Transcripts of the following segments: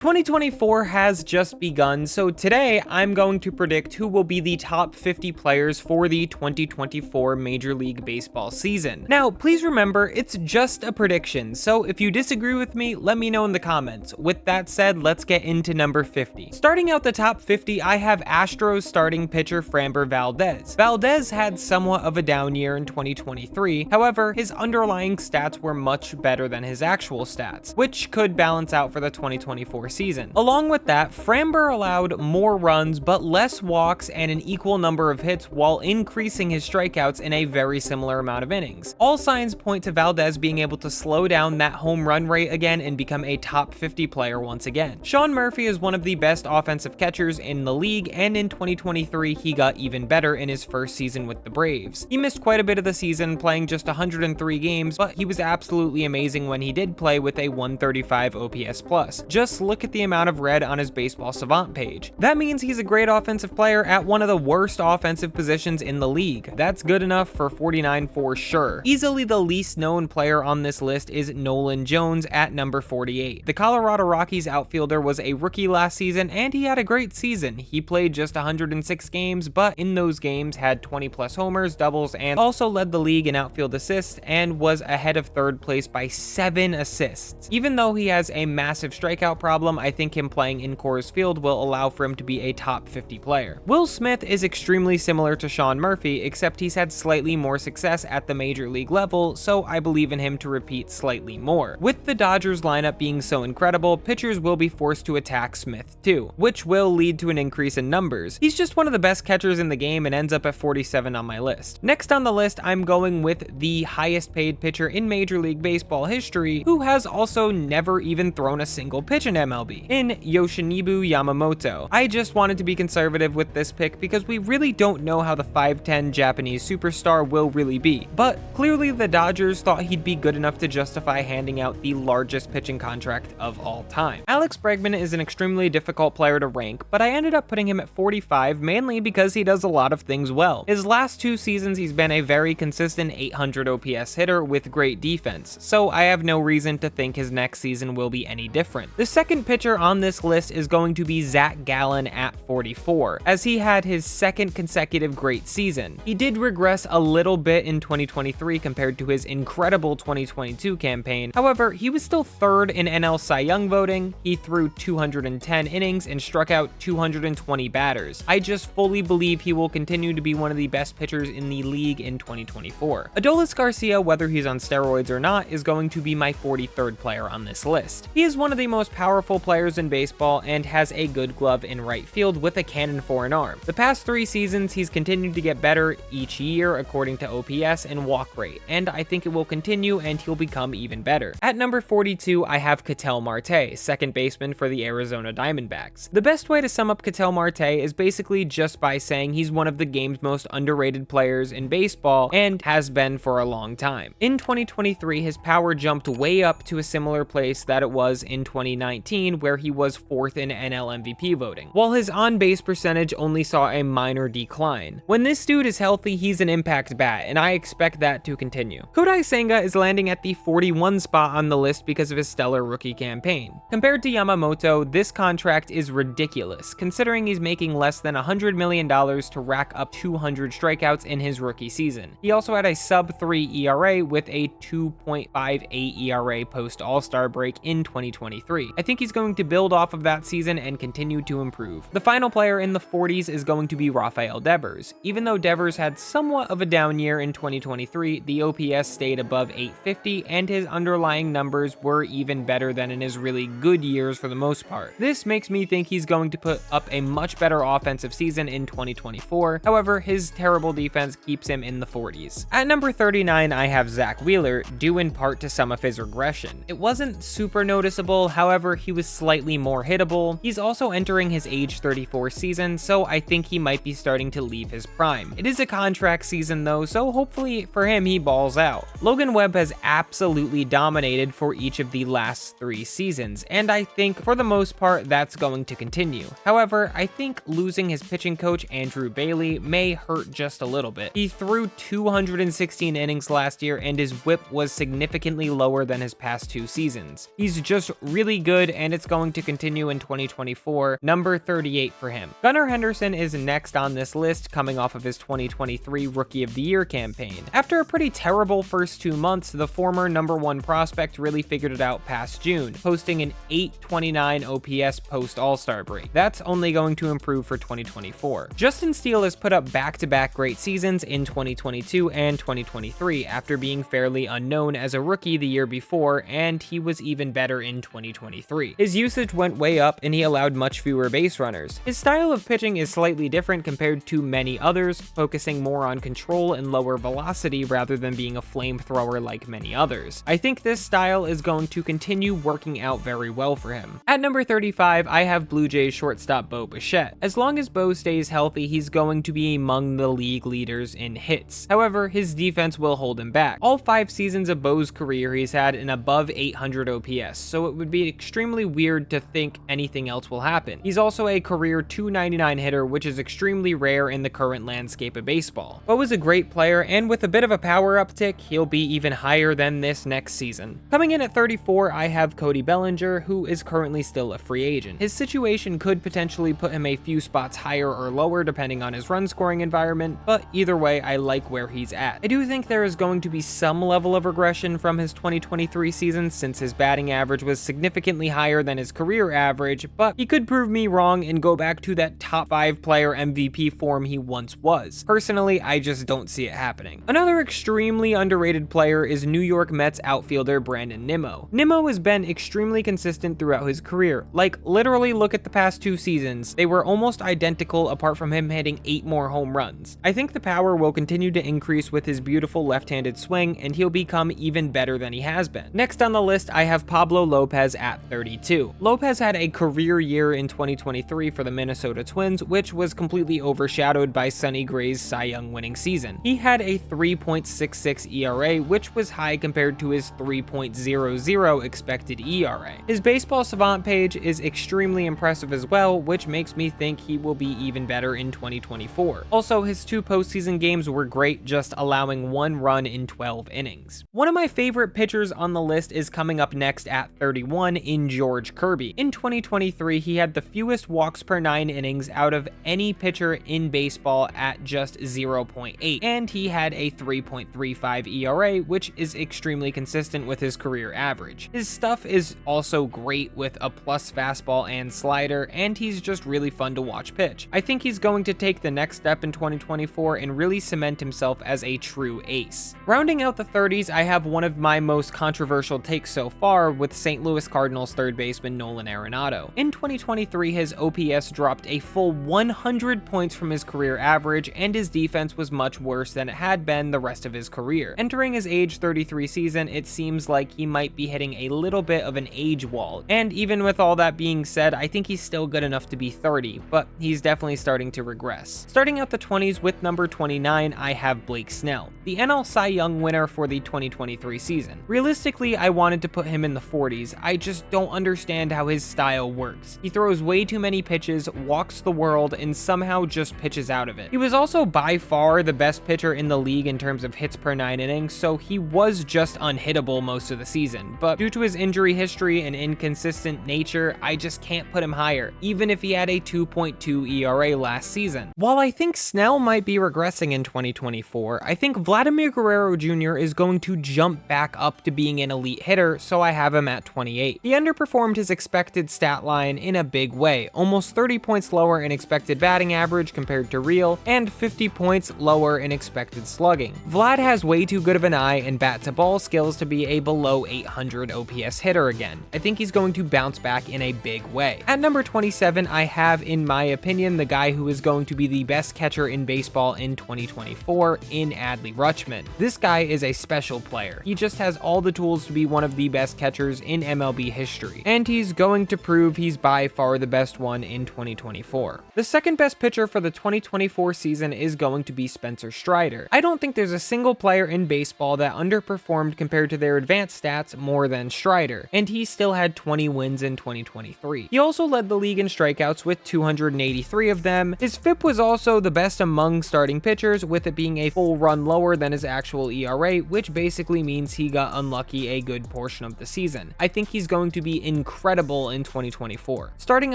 2024 has just begun, so today I'm going to predict who will be the top 50 players for the 2024 Major League Baseball season. Now, please remember, it's just a prediction, so if you disagree with me, let me know in the comments. With that said, let's get into number 50. Starting out the top 50, I have Astros starting pitcher Framber Valdez. Valdez had somewhat of a down year in 2023, however, his underlying stats were much better than his actual stats, which could balance out for the 2024 season. Along with that, Framber allowed more runs but less walks and an equal number of hits while increasing his strikeouts in a very similar amount of innings. All signs point to Valdez being able to slow down that home run rate again and become a top 50 player once again. Sean Murphy is one of the best offensive catchers in the league, and in 2023 he got even better in his first season with the Braves. He missed quite a bit of the season, playing just 103 games, but he was absolutely amazing when he did play with a 135 OPS+. Just look at the amount of red on his Baseball Savant page. That means he's a great offensive player at one of the worst offensive positions in the league. That's good enough for 49 for sure. Easily the least known player on this list is Nolan Jones at number 48. The Colorado Rockies outfielder was a rookie last season and he had a great season. He played just 106 games, but in those games had 20 plus homers, doubles, and also led the league in outfield assists and was ahead of third place by 7 assists. Even though he has a massive strikeout problem, I think him playing in Coors Field will allow for him to be a top 50 player. Will Smith is extremely similar to Sean Murphy, except he's had slightly more success at the major league level, so I believe in him to repeat slightly more. With the Dodgers lineup being so incredible, pitchers will be forced to attack Smith too, which will lead to an increase in numbers. He's just one of the best catchers in the game and ends up at 47 on my list. Next on the list, I'm going with the highest paid pitcher in Major League Baseball history, who has also never even thrown a single pitch in MLB, in Yoshinobu Yamamoto. I just wanted to be conservative with this pick because we really don't know how the 5'10" Japanese superstar will really be, but clearly the Dodgers thought he'd be good enough to justify handing out the largest pitching contract of all time. Alex Bregman is an extremely difficult player to rank, but I ended up putting him at 45 mainly because he does a lot of things well. His last 2 seasons he's been a very consistent 800 OPS hitter with great defense, so I have no reason to think his next season will be any different. The second pitcher on this list is going to be Zach Gallen at 44, as he had his second consecutive great season. He did regress a little bit in 2023 compared to his incredible 2022 campaign. However, he was still third in NL Cy Young voting. He threw 210 innings and struck out 220 batters. I just fully believe he will continue to be one of the best pitchers in the league in 2024. Adolis Garcia, whether he's on steroids or not, is going to be my 43rd player on this list. He is one of the most powerful players in baseball and has a good glove in right field with a cannon for an arm. The past 3 seasons, he's continued to get better each year according to OPS and walk rate, and I think it will continue and he'll become even better. At number 42, I have Ketel Marte, second baseman for the Arizona Diamondbacks. The best way to sum up Ketel Marte is basically just by saying he's one of the game's most underrated players in baseball and has been for a long time. In 2023, his power jumped way up to a similar place that it was in 2019, where he was 4th in NL MVP voting, while his on-base percentage only saw a minor decline. When this dude is healthy, he's an impact bat, and I expect that to continue. Kodai Senga is landing at the 41 spot on the list because of his stellar rookie campaign. Compared to Yamamoto, this contract is ridiculous, considering he's making less than $100 million to rack up 200 strikeouts in his rookie season. He also had a sub-3 ERA with a 2.58 ERA post-All-Star break in 2023. I think he's going to build off of that season and continue to improve. The final player in the 40s is going to be Rafael Devers. Even though Devers had somewhat of a down year in 2023, the OPS stayed above 850 and his underlying numbers were even better than in his really good years for the most part. This makes me think he's going to put up a much better offensive season in 2024. However, his terrible defense keeps him in the 40s. At number 39, I have Zach Wheeler, due in part to some of his regression. It wasn't super noticeable, however, he was slightly more hittable. He's also entering his age 34 season, so I think he might be starting to leave his prime. It is a contract season though, so hopefully for him he balls out. Logan Webb has absolutely dominated for each of the last 3 seasons, and I think for the most part that's going to continue. However, I think losing his pitching coach Andrew Bailey may hurt just a little bit. He threw 216 innings last year and his whip was significantly lower than his past 2 seasons. He's just really good and and it's going to continue in 2024, number 38 for him. Gunnar Henderson is next on this list, coming off of his 2023 Rookie of the Year campaign. After a pretty terrible first 2 months, the former number 1 prospect really figured it out past June, posting an 829 OPS post All-Star break. That's only going to improve for 2024. Justin Steele has put up back-to-back great seasons in 2022 and 2023 after being fairly unknown as a rookie the year before, and he was even better in 2023. His usage went way up and he allowed much fewer base runners. His style of pitching is slightly different compared to many others, focusing more on control and lower velocity rather than being a flamethrower like many others. I think this style is going to continue working out very well for him. At number 35, I have Blue Jays shortstop Bo Bichette. As long as Bo stays healthy, he's going to be among the league leaders in hits. However, his defense will hold him back. All 5 seasons of Bo's career, he's had an above 800 OPS, so it would be extremely weird to think anything else will happen. He's also a career .299 hitter, which is extremely rare in the current landscape of baseball. Bo is a great player, and with a bit of a power uptick, he'll be even higher than this next season. Coming in at 34, I have Cody Bellinger, who is currently still a free agent. His situation could potentially put him a few spots higher or lower depending on his run scoring environment, but either way, I like where he's at. I do think there is going to be some level of regression from his 2023 season since his batting average was significantly higher than his career average, but he could prove me wrong and go back to that top 5 player MVP form he once was. Personally, I just don't see it happening. Another extremely underrated player is New York Mets outfielder Brandon Nimmo. Nimmo has been extremely consistent throughout his career. Like, literally look at the past 2 seasons. They were almost identical apart from him hitting 8 more home runs. I think the power will continue to increase with his beautiful left-handed swing, and he'll become even better than he has been. Next on the list, I have Pablo Lopez at 32. Lopez had a career year in 2023 for the Minnesota Twins, which was completely overshadowed by Sonny Gray's Cy Young winning season. He had a 3.66 ERA, which was high compared to his 3.00 expected ERA. His baseball savant page is extremely impressive as well, which makes me think he will be even better in 2024. Also, his 2 postseason games were great, just allowing 1 run in 12 innings. One of my favorite pitchers on the list is coming up next at 31 in George Kirby. In 2023, he had the fewest walks per 9 innings out of any pitcher in baseball at just 0.8, and he had a 3.35 ERA, which is extremely consistent with his career average. His stuff is also great with a plus fastball and slider, and he's just really fun to watch pitch. I think he's going to take the next step in 2024 and really cement himself as a true ace. Rounding out the 30s, I have one of my most controversial takes so far with St. Louis Cardinals third baseman Nolan Arenado. In 2023, his OPS dropped a full 100 points from his career average, and his defense was much worse than it had been the rest of his career. Entering his age 33 season, it seems like he might be hitting a little bit of an age wall, and even with all that being said, I think he's still good enough to be 30, but he's definitely starting to regress. Starting out the 20s with number 29, I have Blake Snell, the NL Cy Young winner for the 2023 season. Realistically, I wanted to put him in the 40s. I just don't understand how his style works. He throws way too many pitches, walks the world, and somehow just pitches out of it. He was also by far the best pitcher in the league in terms of hits per 9 innings, so he was just unhittable most of the season, but due to his injury history and inconsistent nature, I just can't put him higher, even if he had a 2.2 ERA last season. While I think Snell might be regressing in 2024, I think Vladimir Guerrero Jr. is going to jump back up to being an elite hitter, so I have him at 28. He underperformed his expected stat line in a big way, almost 30 points lower in expected batting average compared to real, and 50 points lower in expected slugging. Vlad has way too good of an eye and bat-to-ball skills to be a below 800 OPS hitter again. I think he's going to bounce back in a big way. At number 27, I have, in my opinion, the guy who is going to be the best catcher in baseball in 2024 in Adley Rutschman. This guy is a special player. He just has all the tools to be one of the best catchers in MLB history, and he's going to prove he's by far the best one in 2024. The second best pitcher for the 2024 season is going to be Spencer Strider. I don't think there's a single player in baseball that underperformed compared to their advanced stats more than Strider, and he still had 20 wins in 2023. He also led the league in strikeouts with 283 of them. His FIP was also the best among starting pitchers, with it being a full run lower than his actual ERA, which basically means he got unlucky a good portion of the season. I think he's going to be incredible in 2024. Starting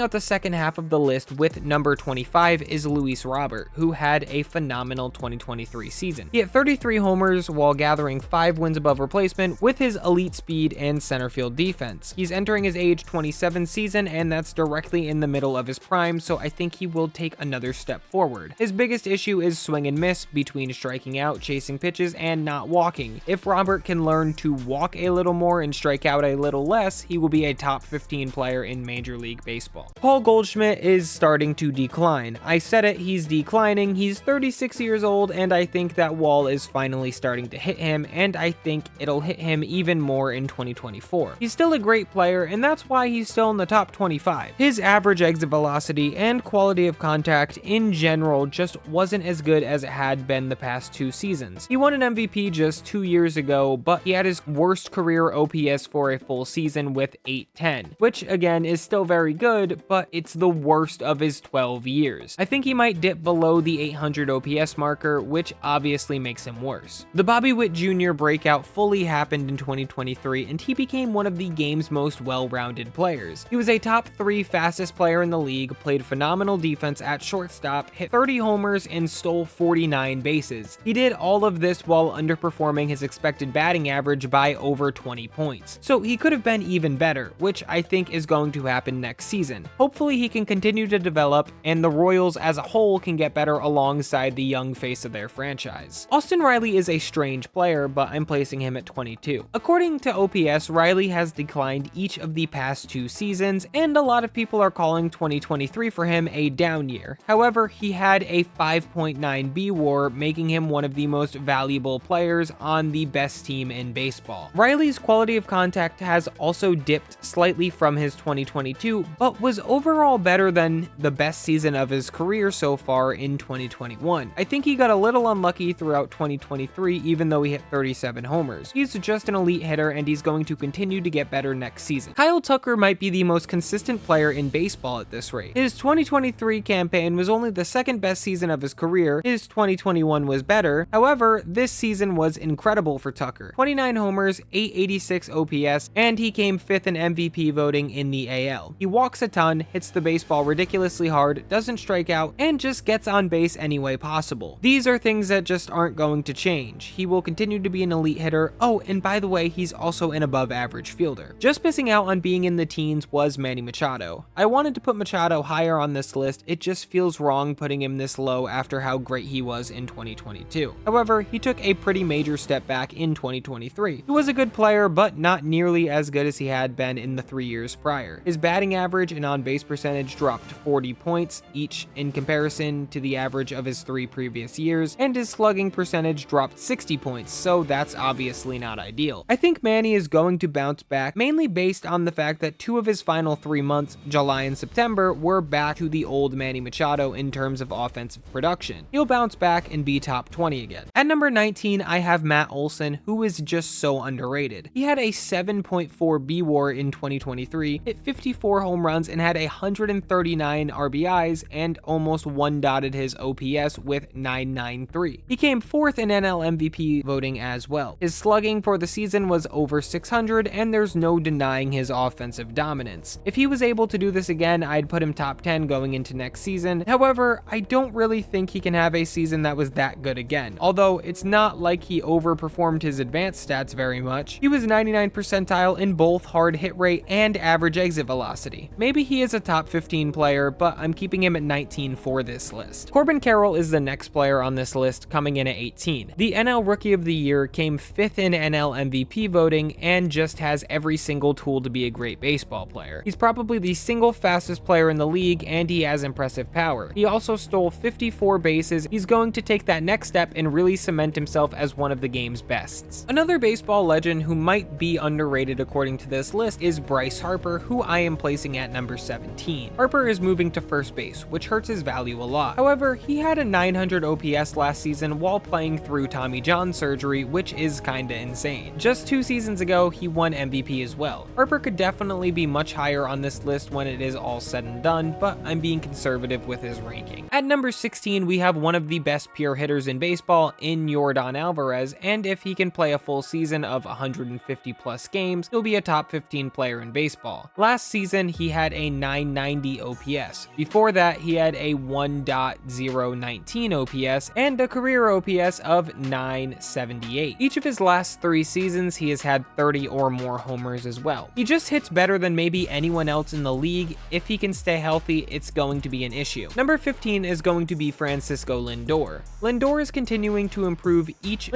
out the second half of the list with number 25 is Luis Robert, who had a phenomenal 2023 season. He hit 33 homers while gathering 5 wins above replacement with his elite speed and center field defense. He's entering his age 27 season, and that's directly in the middle of his prime, so I think he will take another step forward. His biggest issue is swing and miss between striking out, chasing pitches, and not walking. If Robert can learn to walk a little more and strike out a little less, he will be a top 15 player in Major League Baseball. Paul Goldschmidt is starting to decline. I said it, he's declining. He's 36 years old, and I think that wall is finally starting to hit him, and I think it'll hit him even more in 2024. He's still a great player, and that's why he's still in the top 25. His average exit velocity and quality of contact in general just wasn't as good as it had been the past 2 seasons. He won an MVP just 2 years ago, but he had his worst career OPS for a full season with 810, which again is still very good, but it's the worst of his 12 years. I think he might dip below the 800 OPS marker, which obviously makes him worse. The Bobby Witt Jr. breakout fully happened in 2023, and he became one of the game's most well-rounded players. He was a top 3 fastest player in the league, played phenomenal defense at shortstop, hit 30 homers, and stole 49 bases. He did all of this while underperforming his expected batting average by over 20 points. So he could have been even better, which I think is going to happen next season. Hopefully he can continue to develop, and the Royals as a whole can get better alongside the young face of their franchise. Austin Riley is a strange player, but I'm placing him at 22. According to OPS, Riley has declined each of the past 2 seasons, and a lot of people are calling 2023 for him a down year. However, he had a 5.9 B WAR, making him one of the most valuable players on the best team in baseball. Riley's quality of contact has also dipped slightly from his 2022, but was overall better than the best season of his career so far in 2021. I think he got a little unlucky throughout 2023, even though he hit 37 homers. He's just an elite hitter, and he's going to continue to get better next season. Kyle Tucker might be the most consistent player in baseball at this rate. His 2023 campaign was only the second best season of his career. His 2021 was better. However, this season was incredible for Tucker. 29 homers, 886 OPS, and he came 5th in MVP voting in the AL. He walks a ton, hits the baseball ridiculously hard, doesn't strike out, and just gets on base any way possible. These are things that just aren't going to change. He will continue to be an elite hitter. Oh, and by the way, he's also an above average fielder. Just missing out on being in the teens was Manny Machado. I wanted to put Machado higher on this list. It just feels wrong putting him this low after how great he was in 2022. However, he took a pretty major step back in 2023. He was a good player, but not nearly as good as he had been in the 3 years prior. His batting average and on-base percentage dropped 40 points each in comparison to the average of his 3 previous years, and his slugging percentage dropped 60 points, so that's obviously not ideal. I think Manny is going to bounce back, mainly based on the fact that 2 of his final 3 months, July and September, were back to the old Manny Machado in terms of offensive production. He'll bounce back and be top 20 again. At number 19, I have Matt Olson, who is just so underrated. He had a 7.4 B WAR in 2023, hit 54 home runs, and had 139 RBIs, and almost one-dotted his OPS with 993. He came 4th in NL MVP voting as well. His slugging for the season was over 600, and there's no denying his offensive dominance. If he was able to do this again, I'd put him top 10 going into next season. However, I don't really think he can have a season that was that good again. Although it's not like he overperformed his advanced stats very much. He was 99 percentile in both hard hit rate and average exit velocity. Maybe he is a top 15 player, but I'm keeping him at 19 for this list. Corbin Carroll is the next player on this list, coming in at 18. The NL Rookie of the Year came 5th in NL MVP voting and just has every single tool to be a great baseball player. He's probably the single fastest player in the league, and he has impressive power. He also stole 54 bases. He's going to take that next step and really cement himself as one of the game's bests. Another baseball legend who might be underrated according to this list is Bryce Harper, who I am placing at number 17. Harper is moving to first base, which hurts his value a lot. However, he had a 900 OPS last season while playing through Tommy John surgery, which is kinda insane. Just 2 seasons ago, he won MVP as well. Harper could definitely be much higher on this list when it is all said and done, but I'm being conservative with his ranking. At number 16, we have one of the best pure hitters in baseball in Yordan Alvarez, and if he can play a full season of 150 plus games, he'll be a top 15 player player in baseball. Last season, he had a 990 OPS. Before that, he had a 1.019 OPS and a career OPS of 978. Each of his last 3 seasons, he has had 30 or more homers as well. He just hits better than maybe anyone else in the league. If he can stay healthy, it's going to be an issue. Number 15 is going to be Francisco Lindor. Lindor is continuing to improve each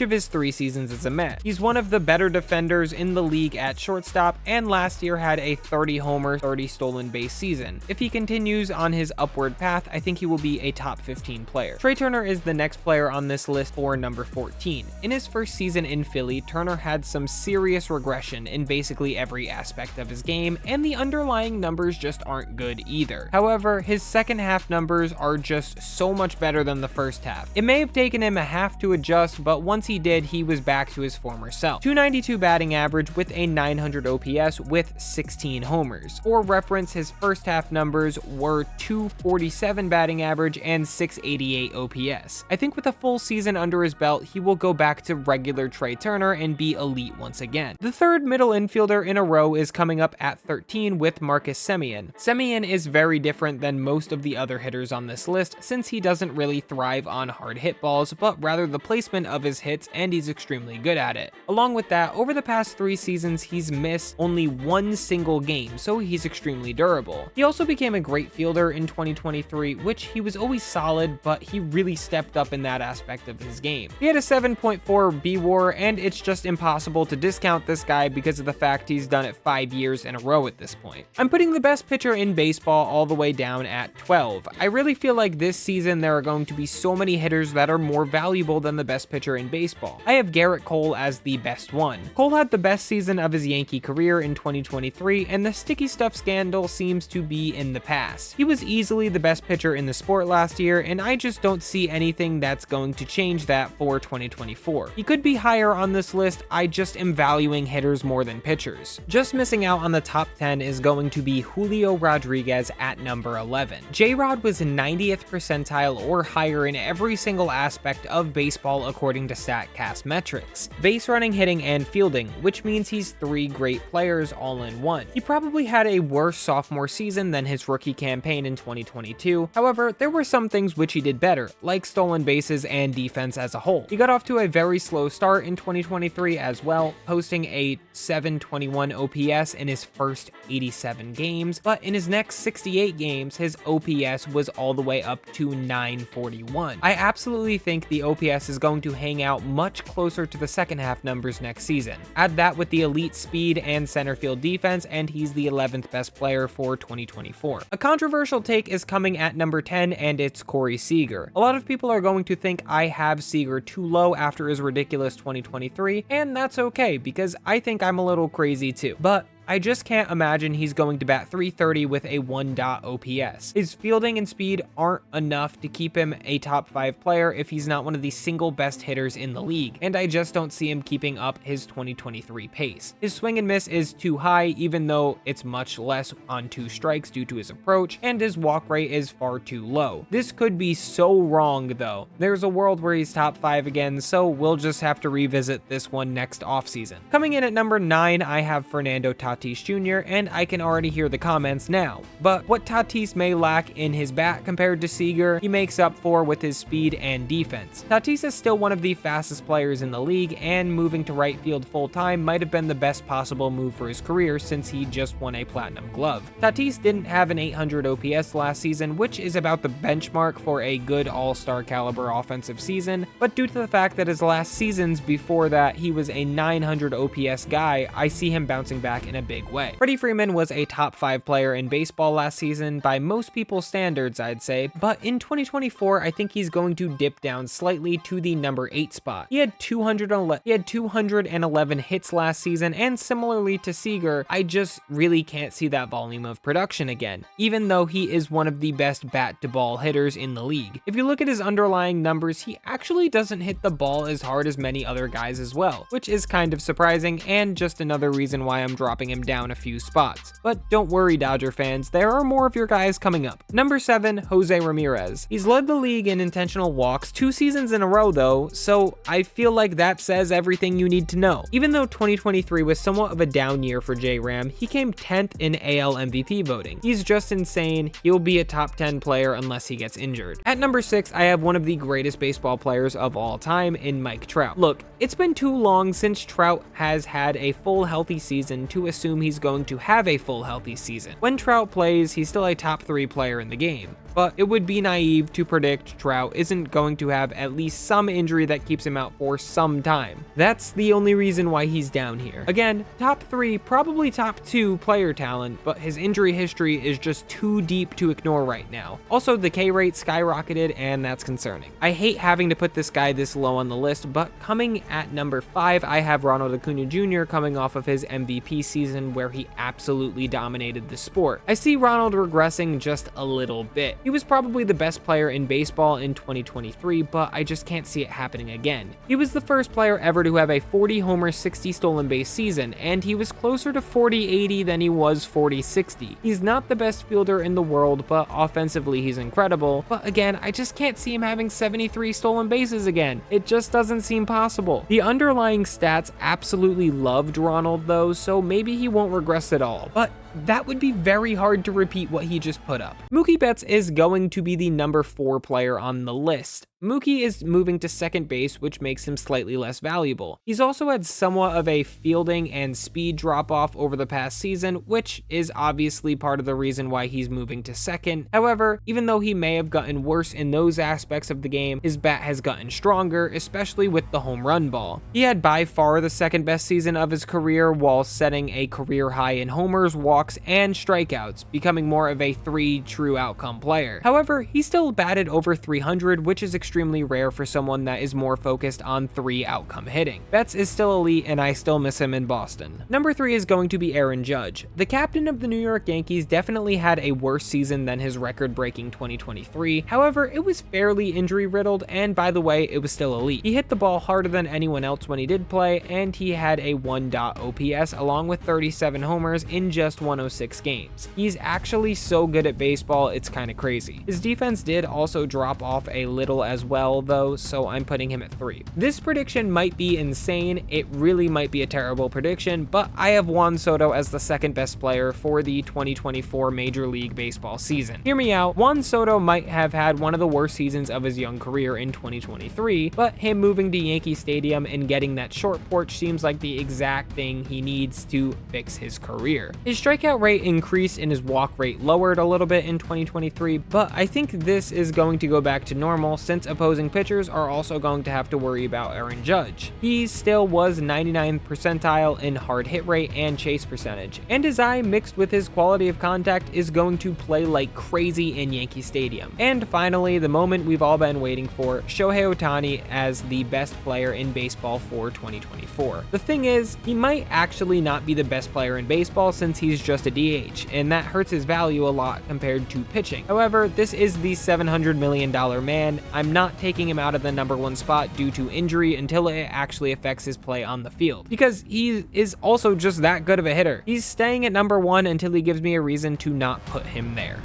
of his 3 seasons as a Met. He's one of the better defenders in the league at shortstop, and last year had a 30 homer, 30 stolen base season. If he continues on his upward path, I think he will be a top 15 player. Trey Turner is the next player on this list for number 14. In his first season in Philly, Turner had some serious regression in basically every aspect of his game, and the underlying numbers just aren't good either. However, his second half numbers are just so much better than the first half. It may have taken him a half to adjust, but once he did, he was back to his former self. 292 batting average with a 900 OPS with 16 homers. For reference, his first half numbers were 247 batting average and 688 OPS. I think with a full season under his belt, he will go back to regular Trey Turner and be elite once again. The third middle infielder in a row is coming up at 13 with Marcus Semien. Semien is very different than most of the other hitters on this list since he doesn't really thrive on hard hit balls, but rather the placement of his hits, and he's extremely good at it. Along with that, over the past 3 seasons, he's missed only 1 single game, so he's extremely durable. He also became a great fielder in 2023, which he was always solid, but he really stepped up in that aspect of his game. He had a 7.4 BWAR, and it's just impossible to discount this guy because of the fact he's done it 5 years in a row at this point. I'm putting the best pitcher in baseball all the way down at 12. I really feel like this season there are going to be so many hitters that are more valuable than the best pitcher in baseball. I have Garrett Cole as the best one. Cole had the best season of his Yankee career in 2023, and the sticky stuff scandal seems to be in the past. He was easily the best pitcher in the sport last year, and I just don't see anything that's going to change that for 2024. He could be higher on this list, I just am valuing hitters more than pitchers. Just missing out on the top 10 is going to be Julio Rodriguez at number 11. J-Rod was 90th percentile or higher in every single aspect of baseball according to StatCast metrics: base running, hitting, and fielding, which means he's 3 great players all in one. He probably had a worse sophomore season than his rookie campaign in 2022. However, there were some things which he did better, like stolen bases and defense as a whole. He got off to a very slow start in 2023 as well, posting a 721 OPS in his first 87 games, but in his next 68 games, his OPS was all the way up to 941. I absolutely think the OPS is going to hang out much closer to the second half numbers next season. Add that with the elite speed and center field defense, and he's the 11th best player for 2024. A controversial take is coming at number 10, and it's Corey Seager. A lot of people are going to think I have Seager too low after his ridiculous 2023, and that's okay because I think I'm a little crazy too. But I just can't imagine he's going to bat .330 with a 1. OPS. His fielding and speed aren't enough to keep him a top 5 player if he's not one of the single best hitters in the league, and I just don't see him keeping up his 2023 pace. His swing and miss is too high, even though it's much less on 2 strikes due to his approach, and his walk rate is far too low. This could be so wrong though. There's a world where he's top 5 again, so we'll just have to revisit this one next offseason. Coming in at number 9, I have Fernando Tatis Jr., and I can already hear the comments now. But what Tatis may lack in his bat compared to Seager, he makes up for with his speed and defense. Tatis is still one of the fastest players in the league, and moving to right field full-time might have been the best possible move for his career since he just won a platinum glove. Tatis didn't have an 800 OPS last season, which is about the benchmark for a good all-star caliber offensive season, but due to the fact that his last seasons before that he was a 900 OPS guy, I see him bouncing back in a big way. Freddie Freeman was a top 5 player in baseball last season by most people's standards, I'd say, but in 2024, I think he's going to dip down slightly to the number 8 spot. He had 211 hits last season, and similarly to Seager, I just really can't see that volume of production again, even though he is one of the best bat-to-ball hitters in the league. If you look at his underlying numbers, he actually doesn't hit the ball as hard as many other guys as well, which is kind of surprising and just another reason why I'm dropping him him down a few spots. But don't worry, Dodger fans, there are more of your guys coming up. Number 7, Jose Ramirez. He's led the league in intentional walks 2 seasons in a row though, so I feel like that says everything you need to know. Even though 2023 was somewhat of a down year for J-Ram, he came 10th in AL MVP voting. He's just insane. He'll be a top 10 player unless he gets injured. At number 6, I have one of the greatest baseball players of all time in Mike Trout. Look, it's been too long since Trout has had a full healthy season to assume he's going to have a full healthy season. When Trout plays, he's still a top 3 player in the game. But it would be naive to predict Trout isn't going to have at least some injury that keeps him out for some time. That's the only reason why he's down here. Again, top 3, probably top 2 player talent, but his injury history is just too deep to ignore right now. Also, the K rate skyrocketed, and that's concerning. I hate having to put this guy this low on the list, but coming at number 5, I have Ronald Acuna Jr. coming off of his MVP season where he absolutely dominated the sport. I see Ronald regressing just a little bit. He was probably the best player in baseball in 2023, but I just can't see it happening again. He was the first player ever to have a 40 homer, 60 stolen base season, and he was closer to 40-80 than he was 40-60. He's not the best fielder in the world, but offensively he's incredible. But again, I just can't see him having 73 stolen bases again. It just doesn't seem possible. The underlying stats absolutely loved Ronald though, so maybe he won't regress at all. But that would be very hard to repeat what he just put up. Mookie Betts is going to be the number 4 player on the list. Mookie is moving to second base, which makes him slightly less valuable. He's also had somewhat of a fielding and speed drop-off over the past season, which is obviously part of the reason why he's moving to second. However, even though he may have gotten worse in those aspects of the game, his bat has gotten stronger, especially with the home run ball. He had by far the second best season of his career while setting a career high in homers, walks, and strikeouts, becoming more of a 3 true outcome player. However, he still batted over 300, which is extremely rare for someone that is more focused on 3 outcome hitting. Betts is still elite, and I still miss him in Boston. Number 3 is going to be Aaron Judge. The captain of the New York Yankees definitely had a worse season than his record-breaking 2023. However, it was fairly injury-riddled, and by the way, it was still elite. He hit the ball harder than anyone else when he did play, and he had a 1. OPS along with 37 homers in just 106 games. He's actually so good at baseball, it's kind of crazy. His defense did also drop off a little as well though, so I'm putting him at 3. This prediction might be insane, it really might be a terrible prediction, but I have Juan Soto as the second best player for the 2024 Major League Baseball season. Hear me out, Juan Soto might have had one of the worst seasons of his young career in 2023, but him moving to Yankee Stadium and getting that short porch seems like the exact thing he needs to fix his career. His strikeout rate increased and his walk rate lowered a little bit in 2023, but I think this is going to go back to normal since opposing pitchers are also going to have to worry about Aaron Judge. He still was 99th percentile in hard hit rate and chase percentage, and his eye mixed with his quality of contact is going to play like crazy in Yankee Stadium. And finally, the moment we've all been waiting for, Shohei Ohtani as the best player in baseball for 2024. The thing is, he might actually not be the best player in baseball since he's just a DH, and that hurts his value a lot compared to pitching. However, this is the $700 million man. I'm not taking him out of the number 1 spot due to injury until it actually affects his play on the field, because he is also just that good of a hitter. He's staying at number 1 until he gives me a reason to not put him there.